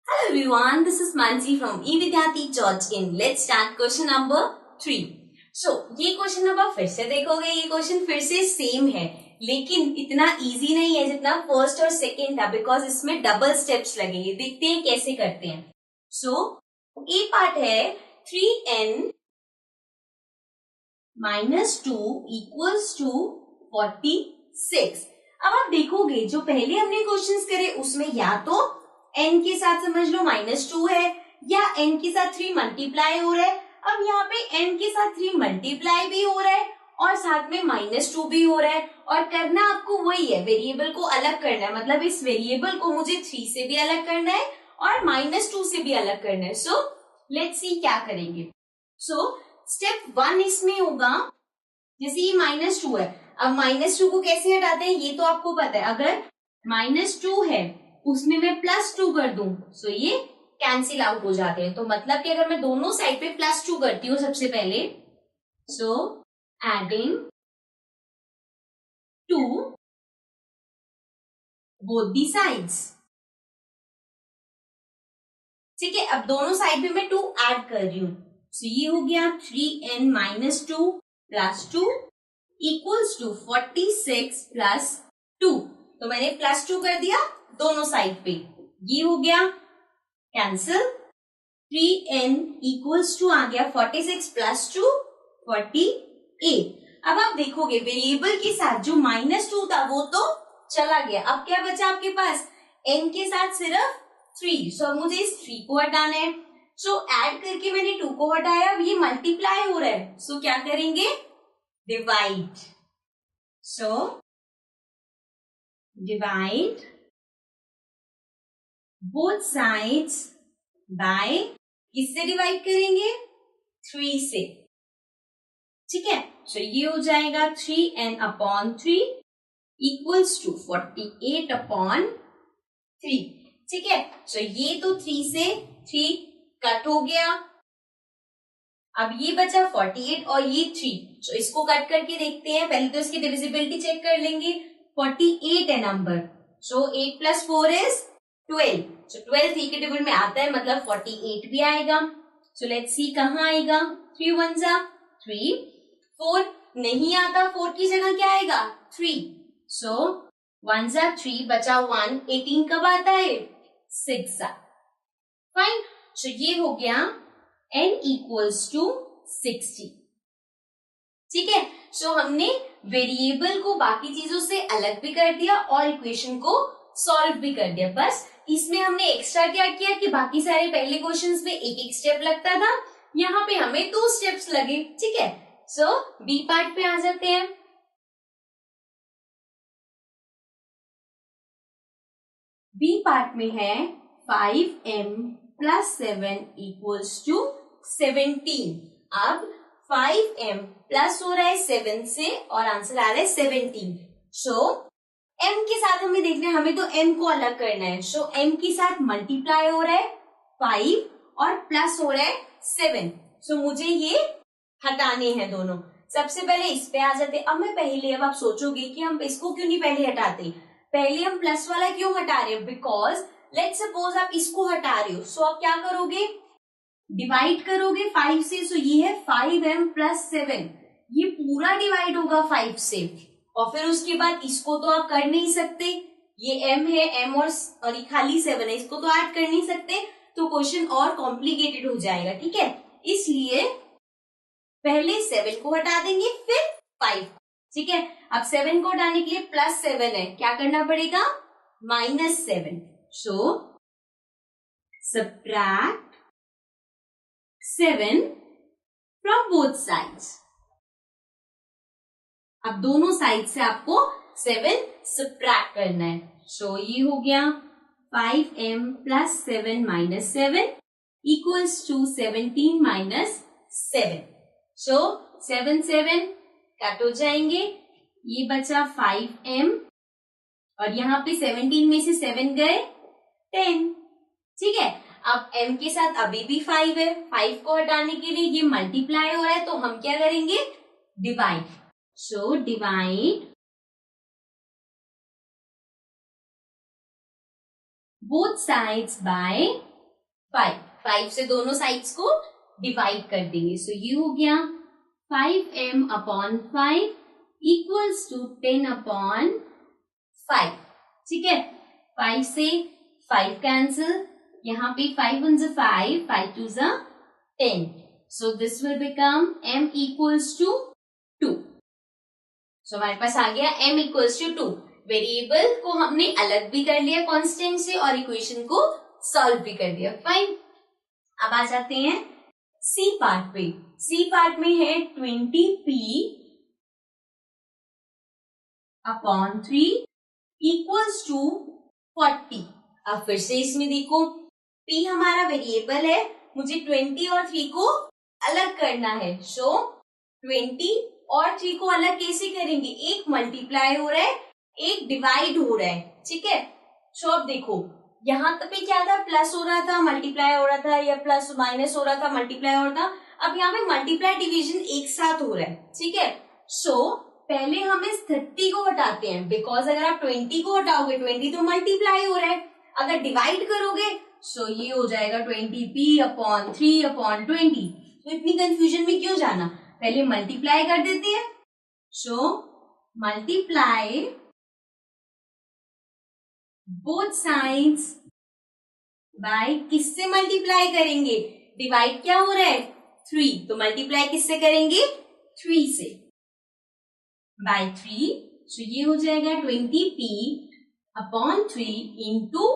Hello everyone, this is Mansi from eVidyarthi George in. Let's start question number 3. So, ये question number फिर से देखोगे, ये question फिर से सेम है लेकिन इतना इजी नहीं है जितना फर्स्ट और सेकेंड था बिकॉज इसमें डबल स्टेप्स लगेंगे. देखते हैं कैसे करते हैं. सो ए पार्ट है 3n - 2 इक्वल्स टू 46. अब आप देखोगे जो पहले हमने क्वेश्चंस करे उसमें या तो n के साथ समझ लो -2 है या n के साथ 3 मल्टीप्लाई हो रहा है. अब यहाँ पे n के साथ 3 मल्टीप्लाई भी हो रहा है और साथ में -2 भी हो रहा है और करना आपको वही है, वेरिएबल को अलग करना है. मतलब इस वेरिएबल को मुझे 3 से भी अलग करना है और -2 से भी अलग करना है. सो लेट्स सी क्या करेंगे. सो स्टेप 1 इसमें होगा, जैसे ये -2 है. अब -2 को कैसे हटाते हैं ये तो आपको पता है. अगर -2 है उसमें मैं +2 कर दूं सो ये कैंसिल आउट हो जाते हैं. तो मतलब कि अगर मैं दोनों साइड पे +2 करती हूँ सबसे पहले, so adding 2 both the sides. ठीक है, अब दोनों साइड पे मैं 2 ऐड कर रही हूं. सो ये हो गया 3n - 2 + 2 इक्वल्स टू 46 + 2. तो मैंने +2 कर दिया दोनों साइड पे. ये हो गया कैंसिल. 3n इक्वल्स टू आ गया 46 + 2 48. अब आप देखोगे वेरिएबल के साथ जो -2 था वो तो चला गया. अब क्या बचा आपके पास, n के साथ सिर्फ 3. सो अब मुझे इस 3 को हटाना है. सो ऐड करके मैंने 2 को हटाया. अब ये मल्टीप्लाई हो रहा है. सो क्या करेंगे, divide. So divide both sides by, किससे डिवाइड करेंगे, 3 से. ठीक है, सो ये हो जाएगा 3n/3 इक्वल्स टू 48/3. ठीक है, सो ये तो 3 से 3 कट हो गया. अब ये बचा 48 और ये 3. सो इसको कट करके देखते हैं. पहले तो इसकी डिविजिबिलिटी चेक कर लेंगे. 48 है नंबर, सो 8 + 4 इज 12. सो 12 3 के टेबल में आता है मतलब 48 भी आएगा. सो लेट्स सी कहाँ आएगा. 3 × 1 = 3. 4 नहीं आता, 4 की जगह क्या आएगा, 3. सो 1 × 3 बचा 1. 18 कब आता है, 6. फाइन. सो ये हो गया n = 60. ठीक है, सो हमने वेरिएबल को बाकी चीजों से अलग भी कर दिया और इक्वेशन को सॉल्व भी कर दिया. बस इसमें हमने एक्स्ट्रा क्या किया कि बाकी सारे पहले क्वेश्चंस में एक स्टेप लगता था, यहाँ पे हमें 2 स्टेप्स लगे. ठीक है, सो बी पार्ट पे आ जाते हैं. बी पार्ट में है 5m + 7 इक्वल्स टू 17. अब 5m प्लस हो रहा है 7 से और आंसर आ रहा है 17. सो m के साथ हमें देखना है, हमें तो m को अलग करना है. सो m के साथ मल्टीप्लाई हो रहा है 5 और प्लस हो रहा है 7. सो मुझे ये हटाने हैं दोनों. सबसे पहले इस पे आ जाते. अब आप सोचोगे कि हम इसको क्यों नहीं पहले हटाते. पहले हम प्लस वाला क्यों हटा रहे हैं, बिकॉज लेट्स सपोज आप इसको हटा रहे हो. सो आप क्या करोगे, डिवाइड करोगे 5 से. सो ये है 5m + 7. ये पूरा डिवाइड होगा 5 से और फिर उसके बाद इसको तो आप कर नहीं सकते. ये m है, m और ये खाली 7 है, इसको तो ऐड कर नहीं सकते. तो क्वेश्चन और कॉम्प्लिकेटेड हो जाएगा. ठीक है, इसलिए पहले 7 को हटा देंगे फिर 5. ठीक है, अब 7 को हटाने के लिए +7 है, क्या करना पड़ेगा, -7. सो सब्ट्रैक्ट 7 फ्रॉम बोथ साइड्स. अब दोनों साइड से आपको 7 सब्ट्रैक्ट करना है. सो ये हो गया 5m + 7 - 7 equals to 17 - 7. So 7 7 cut हो जाएंगे. ये बचा 5m और यहाँ पे 17 में से 7 गए 10. ठीक है, अब m के साथ अभी भी 5 है. 5 को हटाने के लिए ये मल्टीप्लाई हो रहा है तो हम क्या करेंगे, divide. So divide both sides by 5 से दोनों साइड्स को डिवाइड कर देंगे. सो ये हो गया 5m upon 5 equals to 10 upon 5. ठीक है, 5 से 5 कैंसिल, यहाँ पे 5 1 is 5, 5 2 is 10. So this will become m equals to 2. So हमारे पास आ गया m equals to 2. वेरिएबल को हमने अलग भी कर लिया कांस्टेंट से और इक्वेशन को सॉल्व भी कर दिया. फाइन. अब आ जाते हैं सी पार्ट पे. सी पार्ट में है 20p अपॉन 3 इक्वल्स टू 40. अब फिर से इसमें देखो, p हमारा वेरिएबल है, मुझे 20 और 3 को अलग करना है. सो 20 और 3 को अलग कैसे करेंगे? एक मल्टीप्लाई हो रहा है, एक डिवाइड हो रहा है. ठीक है, सो अब देखो, यहाँ तक पे क्या था? प्लस हो रहा था, मल्टीप्लाई हो रहा था, या प्लस माइनस हो रहा था, मल्टीप्लाई हो रहा था. अब यहाँ पे मल्टीप्लाई डिवीजन एक साथ हो रहा है. ठीक है, सो पहले हम इस 30 को हटाते हैं, बिकॉज अगर आप 20 को हटाओगे, 20 तो मल्टीप्लाई हो रहा है. अगर डिवाइड करोगे सो ये हो जाएगा 20p अपॉन 3 अपॉन 20. तो इतनी कंफ्यूजन में क्यों जाना, पहले मल्टीप्लाई कर देते हैं. So multiply both sides by, किससे मल्टीप्लाई करेंगे? डिवाइड क्या हो रहा है? 3, तो मल्टीप्लाई किससे करेंगे? 3 से, बाय 3. सो ये हो जाएगा 20p अपॉन 3 इंटू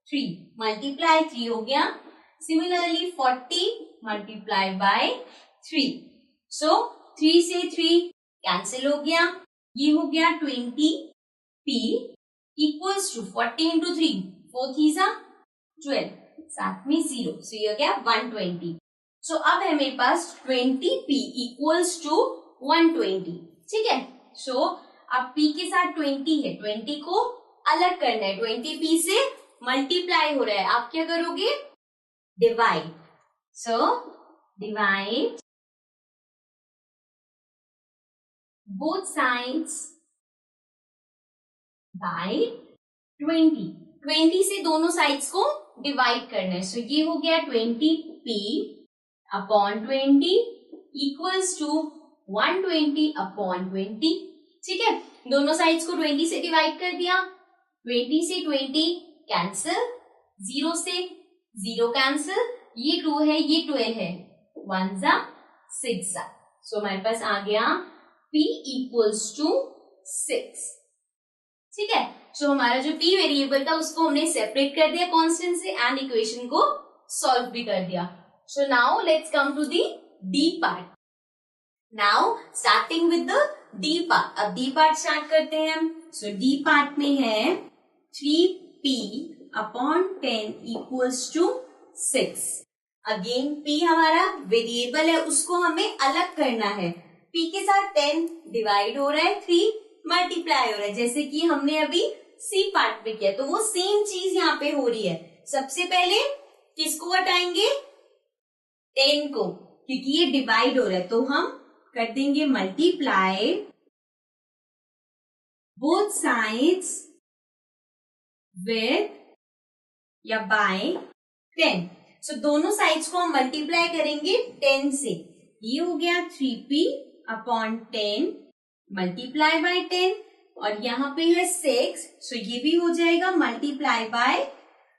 3. मल्टीप्लाई 3 हो गया. Similarly 40 multiply by 3. सो 3 से 3 कैंसिल हो गया. ये हो गया 20p इक्वल्स टू 40 इंटू 3, 4 3 12, साथ में 0. सो ये हो गया 120. सो अब है मेरे पास 20p इक्वल्स टू 120. ठीक है, सो अब p के साथ 20 है, 20 को अलग करना है. 20p से मल्टीप्लाई हो रहा है, आप क्या करोगे? Divide. So divide both sides by 20. 20 से दोनों साइड्स को डिवाइड करना है. सो ये हो गया 20p upon 20 equals to 120 upon 20. ठीक है, दोनों साइड्स को 20 से डिवाइड कर दिया. 20 से 20 कैंसिल, 0 से 0 कैंसिल, ये 2 है, ये 12 है, 1 जा 6 जा. सो हमारे पास आ गया p इक्वल्स टू 6. ठीक है, सो हमारा जो p वेरिएबल था उसको हमने सेपरेट कर दिया कांस्टेंट से एंड इक्वेशन को सॉल्व भी कर दिया. So now let's come to the d part. Now starting with the d part. अब d पार्ट स्टार्ट करते हैं. सो d पार्ट में है 3p upon 10 equals to 6. Again p हमारा वेरिएबल है, उसको हमें अलग करना है. p के साथ 10 डिवाइड हो रहा है, 3 मल्टीप्लाई हो रहा है, जैसे कि हमने अभी c पार्ट में किया. तो वो सेम चीज यहाँ पे हो रही है. सबसे पहले किसको हटाएंगे? 10 को, क्योंकि ये डिवाइड हो रहा है. तो हम कर देंगे मल्टीप्लाई बोथ साइड्स विथ या बाय 10. सो दोनों साइड्स को हम मल्टीप्लाई करेंगे 10 से. ये हो गया 3p अपॉन 10 मल्टीप्लाई बाय 10, और यहाँ पे है 6. सो ये भी हो जाएगा मल्टीप्लाई बाय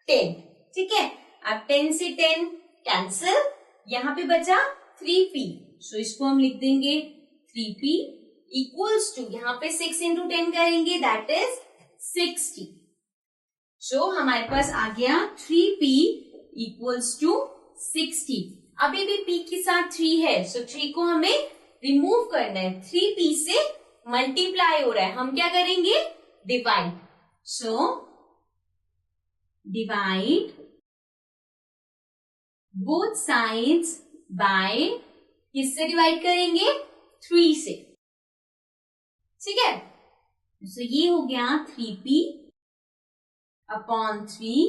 10. ठीक है, अब 10 से 10 कैंसिल, यहाँ पे बचा 3p. सो इसको हम लिख देंगे 3p इक्वल्स टू, यहाँ पे 6 इंटू 10 करेंगे, दैट इज 60. सो हमारे पास आ गया 3p इक्वल्स टू 60. अभी भी p के साथ 3 है, सो 3 को हमें रिमूव करना है. 3p से मल्टीप्लाई हो रहा है, हम क्या करेंगे? Divide. So divide both sides by, किससे डिवाइड करेंगे? 3 से. ठीक है, सो ये हो गया 3p upon 3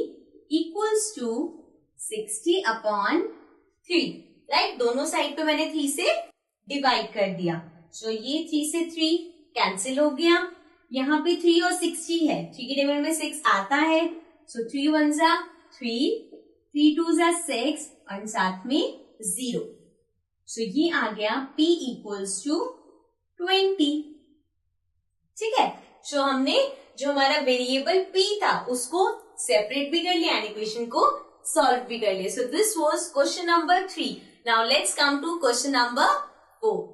equals to 60 upon 3. Right, दोनों साइड पे मैंने 3 से डिवाइड कर दिया. सो ये 3 से 3 कैंसिल हो गया. यहाँ पे 3 और 60 है, 3 के टेबल में 6 आता है. सो 3 1 जा 3, 3 2 जा 6 और साथ में 0। सो ये आ गया p इक्वल्स टू 20। ठीक है, सो हमने जो हमारा वेरिएबल p था उसको सेपरेट भी कर लिया एंड इक्वेशन को सॉल्व भी कर लिया। So this was question number 3। Now let's come to question number 4।